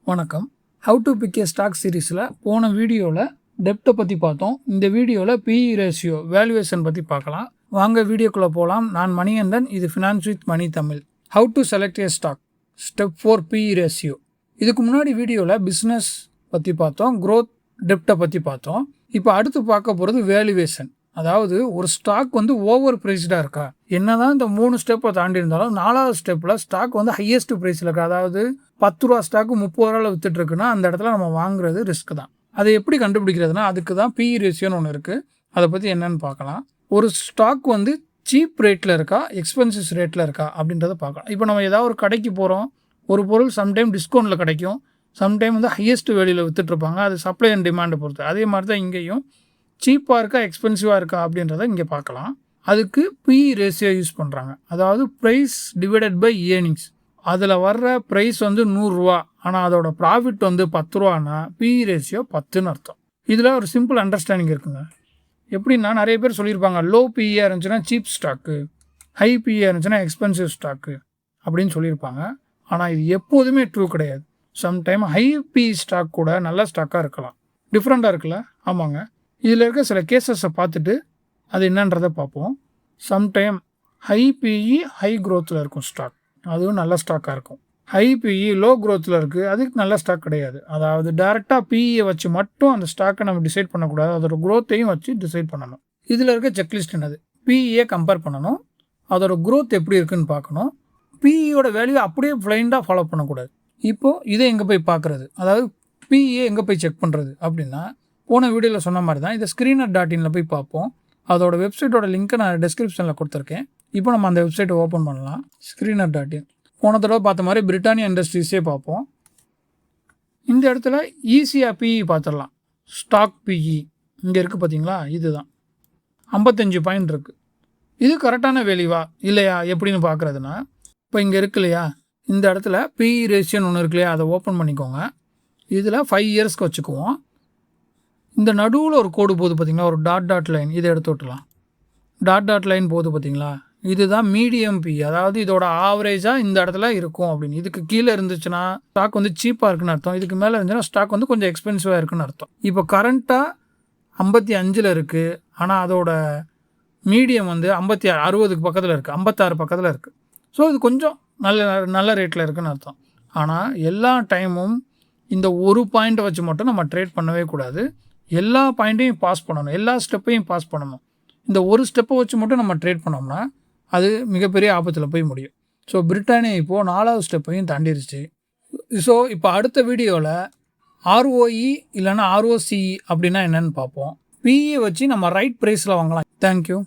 வணக்கம். How to pick a stock சீரீஸில் போன வீடியோவில் டெப்ட்டை பற்றி பார்த்தோம். இந்த வீடியோவில் பிஇ ரேஷியோ வேல்யூவேஷன் பற்றி பார்க்கலாம். வாங்க வீடியோக்குள்ளே போகலாம். நான் மணிகண்டன், இது finance with Mani Tamil. How to select a stock, step 4 PE ratio. இதுக்கு முன்னாடி வீடியோவில் பிஸ்னஸ் பற்றி பார்த்தோம், க்ரோத், டெப்ட்டை பற்றி பார்த்தோம். இப்போ அடுத்து பார்க்க போகிறது வேல்யூவேஷன். அதாவது ஒரு ஸ்டாக் ஓவர் ப்ரைஸ்டாக இருக்கா, என்னதான் இந்த 3 ஸ்டெப்பை தாண்டி இருந்தாலும் 4வது ஸ்டெப்பில் ஸ்டாக் ஹையஸ்ட் ப்ரைஸில் இருக்கா, அதாவது 10 ரூபா ஸ்டாக்கு 30 ரூபாவில் வித்துட்டு இருக்குன்னா அந்த இடத்துல நம்ம வாங்குறது ரிஸ்க் தான். அதை எப்படி கண்டுபிடிக்கிறதுனா அதுக்கு தான் பிஇ ரேஷியோன்னு ஒன்று இருக்குது. அதை பற்றி என்னென்னு பார்க்கலாம். ஒரு ஸ்டாக் சீப் ரேட்டில் இருக்கா, எக்ஸ்பென்சிவ் ரேட்டில் இருக்கா அப்படின்றத பார்க்கலாம். இப்போ நம்ம ஏதாவது ஒரு கடைக்கு போகிறோம், ஒரு பொருள் சம்டைம் டிஸ்கவுண்ட்டில் கிடைக்கும், சம்டைம் ஹையஸ்ட் வேல்யூவில் வித்துட்ருப்பாங்க. அது சப்ளை அண்ட் டிமாண்டை பொறுத்து. அதே மாதிரி தான் இங்கேயும் சீப்பாக இருக்கா, எக்ஸ்பென்சிவாக இருக்கா அப்படின்றத இங்கே பார்க்கலாம். அதுக்கு பிஇ ரேஷியோ யூஸ் பண்ணுறாங்க. அதாவது ப்ரைஸ் டிவைடட் பை ஏர்னிங்ஸ். அதில் வர்ற ப்ரைஸ் 100 ரூபா, ஆனால் அதோட ப்ராஃபிட் 10 ரூபானா பிஇ ரேஷியோ 10ன்னு அர்த்தம். இதில் ஒரு சிம்பிள் அண்டர்ஸ்டாண்டிங் இருக்குங்க. எப்படின்னா நிறைய பேர் சொல்லியிருப்பாங்க, லோ பிஇயாக இருந்துச்சுன்னா சீப் ஸ்டாக்கு, ஹை பிஇயாக இருந்துச்சுன்னா எக்ஸ்பென்சிவ் ஸ்டாக்கு அப்படின்னு சொல்லியிருப்பாங்க. ஆனால் இது எப்போதுமே ட்ரூ கிடையாது. சம்டைம் ஹை பிஇ ஸ்டாக் கூட நல்ல ஸ்டாக்காக இருக்கலாம். டிஃப்ரெண்ட்டாக இருக்குல்ல? ஆமாங்க. இதில் இருக்க சில கேசஸை பார்த்துட்டு அது என்னன்றதை பார்ப்போம். சம்டைம் ஹை பிஇ ஹை க்ரோத்தில் இருக்கும் ஸ்டாக், அதுவும் நல்ல ஸ்டாக்காக இருக்கும். ஹை பிஇ லோ க்ரோத்தில் இருக்குது, அதுக்கு நல்ல ஸ்டாக் கிடையாது. அதாவது டேரெக்டாக பிஇயை வச்சு மட்டும் அந்த ஸ்டாக்கை நம்ம டிசைட் பண்ணக்கூடாது, அதோட க்ரோத்தையும் வச்சு டிசைட் பண்ணணும். இதில் இருக்க செக்லிஸ்ட் என்னது, பிஇயை கம்பேர் பண்ணணும், அதோட க்ரோத் எப்படி இருக்குன்னு பார்க்கணும். பிஇயோட வேல்யூ அப்படியே பிளைண்டாக ஃபாலோ பண்ணக்கூடாது. இப்போது இதை எங்கே போய் பார்க்குறது, அதாவது பிஇயை எங்கே போய் செக் பண்ணுறது அப்படின்னா, போன வீடியோவில் சொன்ன மாதிரி தான் இதை screener.in போய் பார்ப்போம். அதோட வெப்சைட்டோட லிங்க்கை நான் டிஸ்கிரிப்ஷனில் கொடுத்துருக்கேன். இப்போ நம்ம அந்த வெப்சைட்டை ஓப்பன் பண்ணலாம். screener.in. போன தடவை பார்த்த மாதிரி பிரிட்டானியா இண்டஸ்ட்ரீஸே பார்ப்போம். இந்த இடத்துல ஈஸியாக பிஇ பார்த்துடலாம். ஸ்டாக் பிஇ இங்கே இருக்குது பார்த்தீங்களா, இதுதான் 55 பாயிண்ட் இருக்குது. இது கரெக்டான வேல்யூவா இல்லையா எப்படின்னு பார்க்குறதுனா, இப்போ இங்கே இருக்கு இல்லையா, இந்த இடத்துல பிஇ ரேஷியோன்னு ஒன்று இருக்கு இல்லையா, அதை ஓப்பன் பண்ணிக்கோங்க. இதில் 5 இயர்ஸ்க்கு வச்சுக்குவோம். இந்த நடுவில் ஒரு கோடு போகுது பார்த்தீங்களா, ஒரு டாட் லைன், இதை எடுத்து விட்டுலாம். டாட் லைன் போகுது பார்த்தீங்களா, இதுதான் மீடியம் பிஇ. அதாவது இதோட ஆவரேஜாக இந்த இடத்துல இருக்கும் அப்படின்னு. இதுக்கு கீழே இருந்துச்சுன்னா ஸ்டாக் சீப்பாக இருக்குன்னு அர்த்தம், இதுக்கு மேலே இருந்துச்சுன்னா ஸ்டாக் கொஞ்சம் எக்ஸ்பென்சிவாக இருக்குன்னு அர்த்தம். இப்போ கரண்ட்டாக 55 இருக்குது, ஆனால் அதோட மீடியம் 56, 60க்கு பக்கத்தில் இருக்குது, 56 பக்கத்தில் இருக்குது. ஸோ இது கொஞ்சம் நல்ல ரேட்டில் இருக்குன்னு அர்த்தம். ஆனால் எல்லா டைமும் இந்த ஒரு பாயிண்ட்டை வச்சு மட்டும் நம்ம ட்ரேட் பண்ணவே கூடாது. எல்லா பாயிண்ட்டையும் பாஸ் பண்ணணும், எல்லா ஸ்டெப்பையும் பாஸ் பண்ணணும். இந்த ஒரு ஸ்டெப்பை வச்சு மட்டும் நம்ம ட்ரேட் பண்ணோம்னா அது மிகப்பெரிய ஆபத்தில் போய் முடியும். ஸோ பிரிட்டானியா இப்போது 4வது ஸ்டெப்பையும் தாண்டிருச்சு. ஸோ இப்போ அடுத்த வீடியோவில் ஆர்ஓஇ இல்லைன்னா ஆர்ஓசிஇ அப்படின்னா என்னென்னு பார்ப்போம். பிஇ வச்சு நம்ம ரைட் ப்ரைஸில் வாங்கலாம். தேங்க்யூ.